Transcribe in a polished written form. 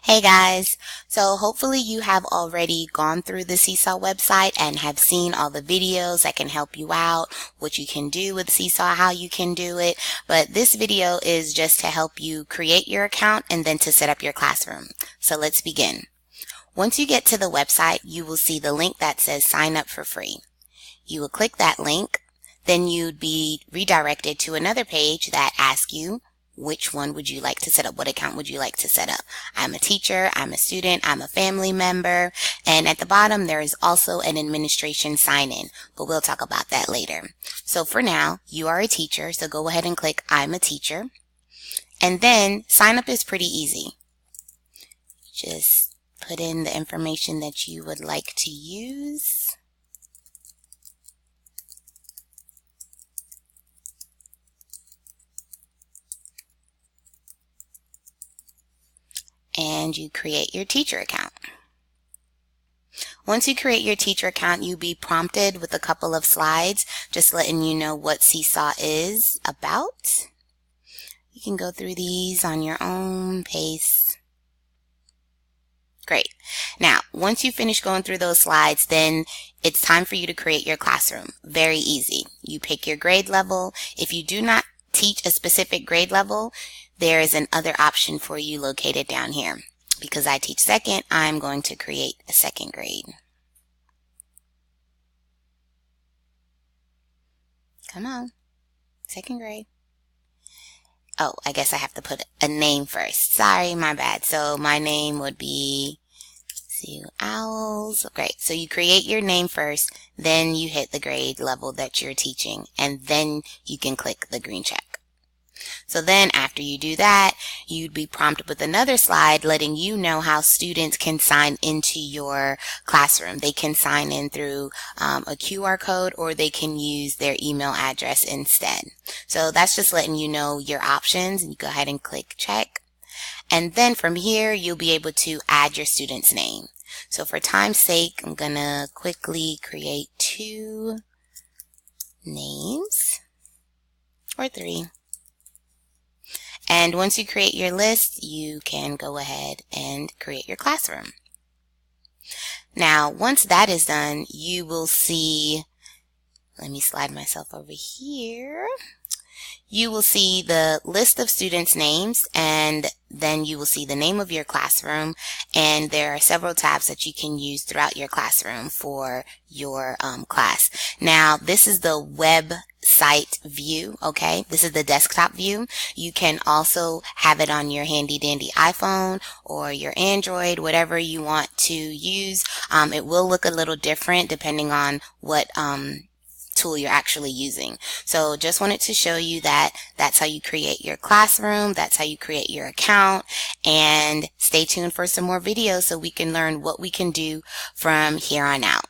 Hey guys, so hopefully you have already gone through the Seesaw website and have seen all the videos that can help you out, what you can do with Seesaw, how you can do it. But this video is just to help you create your account and then to set up your classroom. So let's begin. Once you get to the website, you will see the link that says sign up for free. You will click that link, then you'd be redirected to another page that asks you, which one would you like to set up? What account would you like to set up? I'm a teacher, I'm a student, I'm a family member, and at the bottom there is also an administration sign-in, but we'll talk about that later. So for now, you are a teacher, so go ahead and click I'm a teacher. And then sign up is pretty easy. Just put in the information that you would like to use. And you create your teacher account. Once you create your teacher account, you'll be prompted with a couple of slides just letting you know what Seesaw is about. You can go through these on your own pace. Great. Now, once you finish going through those slides, then it's time for you to create your classroom. Very easy. You pick your grade level. If you do not teach a specific grade level, there is another option for you located down here. Because I teach second, I'm going to create a second grade. Come on, second grade. Oh, I guess I have to put a name first. Sorry, my bad. So my name would be Owls. Great. So you create your name first, then you hit the grade level that you're teaching, and then you can click the green check. So then after you do that, you'd be prompted with another slide letting you know how students can sign into your classroom. They can sign in through a QR code, or they can use their email address instead. So that's just letting you know your options, and you go ahead and click check. And then from here, you'll be able to add your student's name. So for time's sake, I'm going to quickly create 2 names, or 3. And once you create your list, you can go ahead and create your classroom. Now, once that is done, you will see, let me slide myself over here. You will see the list of students' names, and then you will see the name of your classroom, and there are several tabs that you can use throughout your classroom for your class. Now, this is the website view, okay? This is the desktop view. You can also have it on your handy dandy iPhone or your Android, whatever you want to use. It will look a little different depending on what tool you're actually using. So just wanted to show you that that's how you create your classroom, that's how you create your account, and stay tuned for some more videos so we can learn what we can do from here on out.